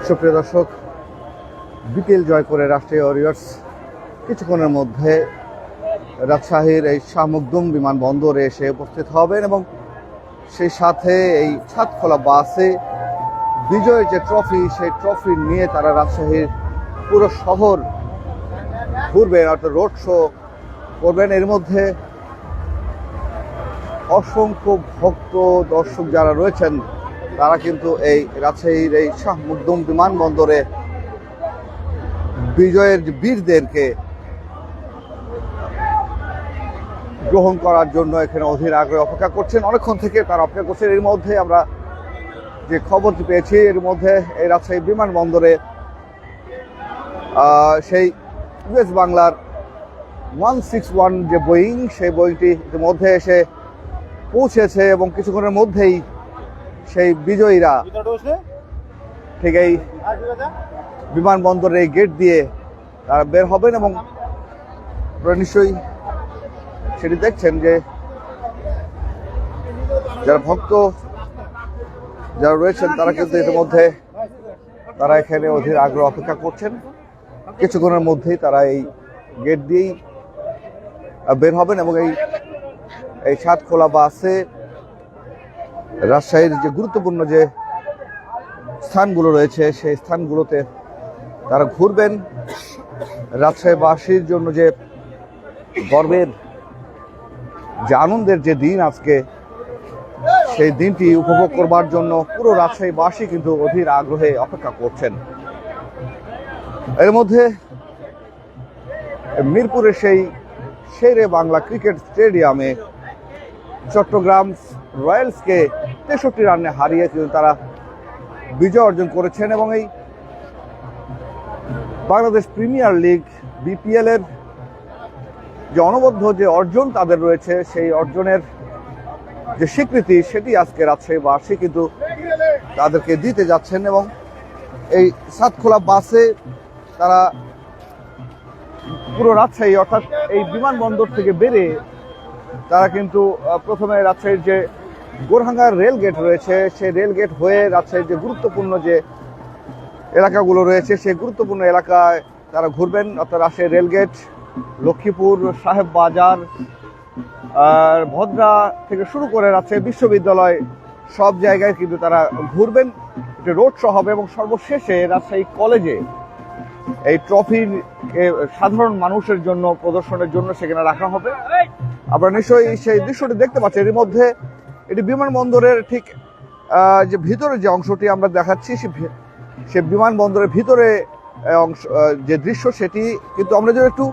সুপ্রিয় দর্শক, বিকেল জয় করে রাষ্ট্রীয় ওয়ারিয়র্স কিছুক্ষণের মধ্যে রাজশাহীর এই শাহ মখদুম বিমানবন্দরে এসে উপস্থিত হবেন এবং সেই সাথে এই ছাদখোলা বাসে বিজয়ের যে ট্রফি, সেই ট্রফি নিয়ে তারা রাজশাহীর পুরো শহর ঘুরবেন, অর্থাৎ রোড শো করবেন। এর মধ্যে অসংখ্য ভক্ত দর্শক যারা রয়েছেন তারা কিন্তু এই রাজশাহীর এই শাহ মখদুম বিমানবন্দরে বিজয়ের বীরদেরকে গ্রহণ করার জন্য এখানে অধীর আগ্রহে অপেক্ষা করছেন। অনেকক্ষণ থেকে তারা অপেক্ষা করছেন। এর মধ্যে আমরা যে খবরটি পেয়েছি, এর মধ্যে এই রাজশাহী বিমানবন্দরে সেই ইউএস বাংলার 161 যে বোয়িং, সেই বোয়িংটি ইতিমধ্যে এসে পৌঁছেছে এবং কিছুক্ষণের মধ্যেই সেই বিজয়ীরা ঠিক এই বিমানবন্দরের এই গেট দিয়ে তারা বের হবেন এবং আপনারা নিশ্চয়ই সেটি দেখছেন যে যারা ভক্ত যারা রয়েছেন তারা কিন্তু ইতিমধ্যে তারা এখানে অধীর আগ্রহ অপেক্ষা করছেন। কিছুক্ষণের মধ্যেই তারা এই গেট দিয়েই বের হবেন এবং এই ছাদখোলা বাসে রাজশাহীর যে গুরুত্বপূর্ণ যে স্থানগুলো রয়েছে সেই স্থানগুলোতে তারা ঘুরবেন। রাজশাহীবাসীর জন্য যে গর্বের যে আনন্দের যে দিন আজকে, সেই দিনটি উপভোগ করবার জন্য পুরো রাজশাহীবাসী কিন্তু অধীর আগ্রহে অপেক্ষা করছেন। এর মধ্যে মিরপুরের সেই শেরে বাংলা ক্রিকেট স্টেডিয়ামে চট্টগ্রাম রয়্যালসকে 63 রানে হারিয়ে কিন্তু তারা বিজয় অর্জন করেছেন এবং এই বাংলাদেশ প্রিমিয়ার লিগ বিপিএল এর যে অনবদ্য যে অর্জন তাদের রয়েছে, সেই অর্জনের যে স্বীকৃতি সেটি আজকে রাজশাহীবাসী কিন্তু তাদেরকে দিতে যাচ্ছেন এবং এই ছাদখোলা বাসে তারা পুরো রাজশাহী অর্থাৎ এই বিমানবন্দর থেকে বেরে তারা কিন্তু প্রথমে রাজশাহীর যে গোরহাঙ্গার রেল গেট রয়েছে, সেই রেল গেট হয়ে রাজশাহীর যে গুরুত্বপূর্ণ যে এলাকাগুলো রয়েছে সেই গুরুত্বপূর্ণ এলাকায় তারা ঘুরবেন। অর্থাৎ রাজশাহী রেলগেট, লক্ষ্মীপুর, সাহেব বাজার, আর ভদ্রা থেকে শুরু করে রাজশাহী বিশ্ববিদ্যালয় সব জায়গায় কিন্তু তারা ঘুরবেন। এটা রোড শো হবে এবং সর্বশেষে রাজশাহী কলেজে এই ট্রফির সাধারণ মানুষের জন্য প্রদর্শনের জন্য সেখানে রাখা হবে। আপনারা নিশ্চয়ই সেই দৃশ্যটি দেখতে পাচ্ছেন। এর মধ্যে এটি বিমানবন্দরের ঠিক যে ভিতরে যে অংশটি আমরা দেখাচ্ছি, সে বিমানবন্দরের ভিতরে অংশ যে দৃশ্য সেটি কিন্তু আমরা যদি একটু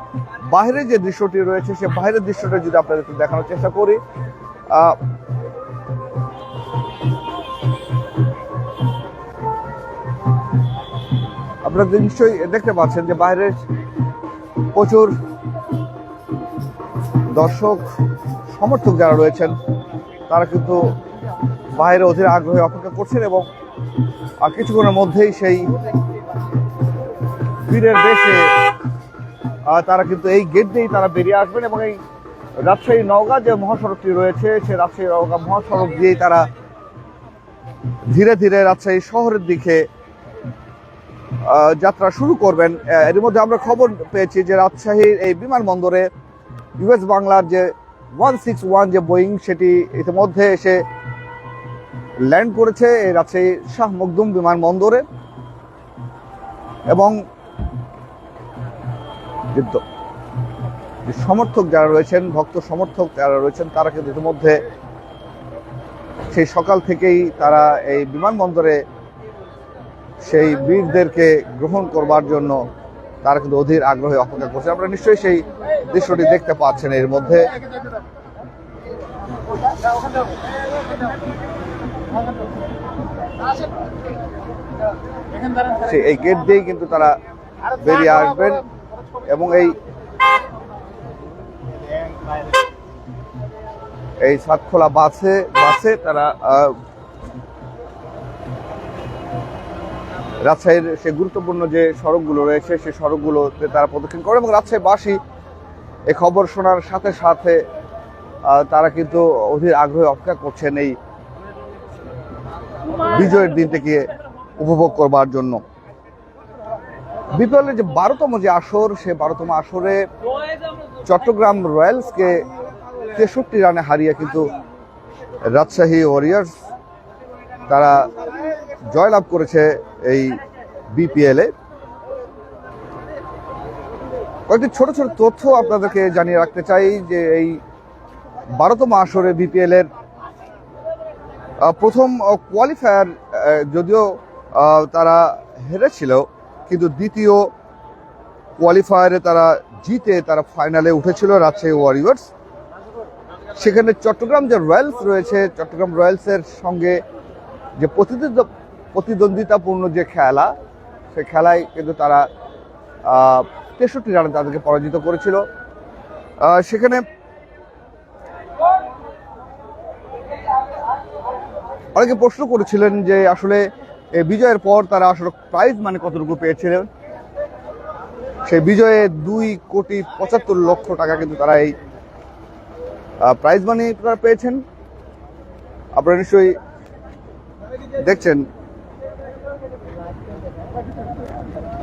বাইরের যে দৃশ্যটি রয়েছে সে বাইরের দৃশ্যটা যদি আপনাদের একটু দেখানোর চেষ্টা করি, আপনারা নিশ্চয়ই দেখতে পাচ্ছেন যে বাইরের প্রচুর দর্শক সমর্থক যারা রয়েছেন তারা কিন্তু বাইরে অধীর আগ্রহে অপেক্ষা করছেন এবং কিছুক্ষণের মধ্যেই সেই বীরের দেশে তারা কিন্তু এই গেট দিয়েই তারা বেরিয়ে আসবেন এবং এই রাজশাহী নওগাঁ যে মহাসড়কটি রয়েছে সেই রাজশাহী নওগাঁ মহাসড়ক দিয়েই তারা ধীরে ধীরে রাজশাহী শহরের দিকে যাত্রা শুরু করবেন। এর মধ্যে আমরা খবর পেয়েছি যে রাজশাহীর এই বিমানবন্দরে ইউএস বাংলার যে 161 যে বোয়িং সেটি ইতিমধ্যে এসে ল্যান্ড করেছে এই রাজশাহী শাহ মখদুম বিমানবন্দরে এবং যে সমর্থক যারা রয়েছেন, ভক্ত সমর্থক যারা রয়েছেন তারা কিন্তু ইতিমধ্যে সেই সকাল থেকেই তারা এই বিমানবন্দরে সেই বীরদেরকে গ্রহণ করবার জন্য তারা কিন্তু অধীর আগ্রহে অপেক্ষা করছে। আপনারা নিশ্চয়ই সেই দৃশ্যটি দেখতে পাচ্ছেন। এর মধ্যে এই গেট দিয়েই কিন্তু তারা বেরিয়ে আসবেন এবং এই ছাদখোলা বাসে তারা রাজশাহীর সে গুরুত্বপূর্ণ যে সড়কগুলো রয়েছে সেই সড়কগুলোতে তারা প্রদক্ষিণ করে এবং রাজশাহীবাসী এই খবর শোনার সাথে সাথে তারা কিন্তু অধীর আগ্রহে অপেক্ষা করছেন এই বিজয়ের দিনটিকে উপভোগ করবার জন্য। বিপিএলের যে 12তম যে আসর, সে 12তম আসরে চট্টগ্রাম রয়্যালসকে 63 রানে হারিয়ে কিন্তু রাজশাহী ওয়ারিয়র্স তারা জয়লাভ করেছে এই বিপিএলে। কয়েকটি ছোট ছোট তথ্য আপনাদেরকে জানিয়ে রাখতে চাই যে এই 12তম আসরে বিপিএল এর প্রথম কোয়ালিফায়ার যদিও তারা হেরেছিল, কিন্তু দ্বিতীয় কোয়ালিফায়ারে তারা জিতে তারা ফাইনালে উঠেছিল রাজশাহী ওয়ারিয়র্স। সেখানে চট্টগ্রাম যে রয়্যালস রয়েছে, চট্টগ্রাম রয়্যালসের সঙ্গে যে প্রতিদ্বন্দ্বিতাপূর্ণ যে খেলা, সে খেলায় কিন্তু তারা 63 রানে তাদেরকে পরাজিত করেছিল। সেখানে অনেকে প্রশ্ন করেছিলেন যে আসলে বিজয়ের পর তারা আসলে প্রাইজ মানে কতটুকু পেয়েছিলেন। সেই বিজয়ে 2,75,00,000 টাকা কিন্তু তারা এই প্রাইজ মানি তারা পেয়েছেন। আপনারা নিশ্চয়ই দেখছেন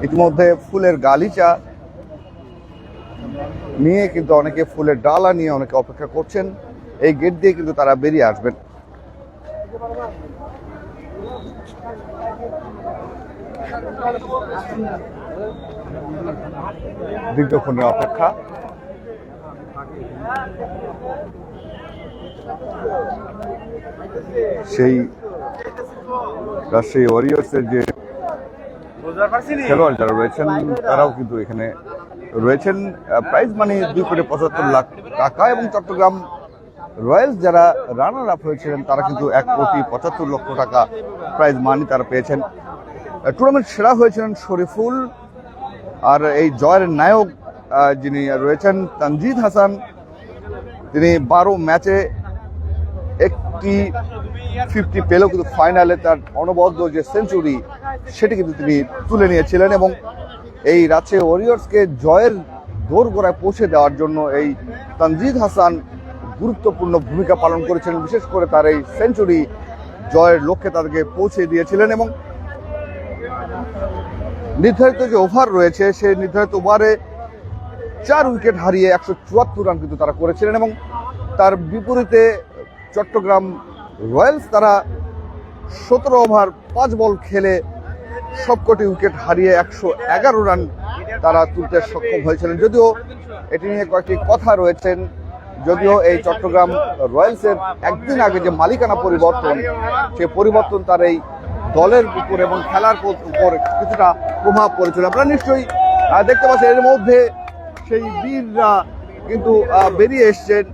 ইতিমধ্যে ফুলের গালিচা নিয়ে কিন্তু অনেকে ফুলের ডালা নিয়ে অনেকে অপেক্ষা করছেন। এই গেট দিয়ে কিন্তু তারা বেরিয়ে আসবেন। দীর্ঘক্ষণের অপেক্ষা। সেই রাজশাহী ওয়ারিয়র্সের যে খেলোয়াড় যারা রয়েছেন তারাও কিন্তু এখানে রয়েছেন। প্রাইজ মানি 2,75,00,000 টাকা এবং চট্টগ্রাম রয়্যালস যারা রানার আপ হয়েছিলেন তারা কিন্তু 1,75,00,000 টাকা প্রাইজ মানি তারা পেয়েছেন। টুর্নামেন্ট সেরা হয়েছিলেন শরীফুল, আর এই জয়ের নায়ক যিনি রয়েছেন তানজিদ হাসান, তিনি 12 ম্যাচে একটি 50 পেলেও কিন্তু ফাইনালে তার অনবদ্য যে সেঞ্চুরি সেটি কিন্তু তিনি তুলে নিয়েছিলেন এবং এই রাজশাহী ওয়ারিয়র্সকে জয়ের দোরগোড়ায় পৌঁছে দেওয়ার জন্য এই তানজিদ হাসান গুরুত্বপূর্ণ ভূমিকা পালন করেছিলেন। বিশেষ করে তার এই সেঞ্চুরি জয়ের লক্ষ্যে তাদেরকে পৌঁছে দিয়েছিলেন এবং নির্ধারিত যে ওভার রয়েছে সেই নির্ধারিত ওভারে 4 উইকেট হারিয়ে 174 রান কিন্তু তারা করেছিলেন এবং তার বিপরীতে চট্টগ্রাম রয়্যালস তারা 17 ওভার 5 বল খেলে সবকটি উইকেট হারিয়ে 111 রান তারা তুলতে সক্ষম হয়েছিলেন। যদিও এটি নিয়ে কয়েকটি কথা রয়েছেন, যদিও এই চট্টগ্রাম রয়্যালসের একদিন আগে যে মালিকানা পরিবর্তন, সে পরিবর্তন তার এই দলের উপর এবং খেলার উপর কিছুটা প্রভাব পড়েছিল। আপনারা নিশ্চয়ই দেখতে পাচ্ছেন এর মধ্যে সেই বীররা কিন্তু বেরিয়ে এসছেন।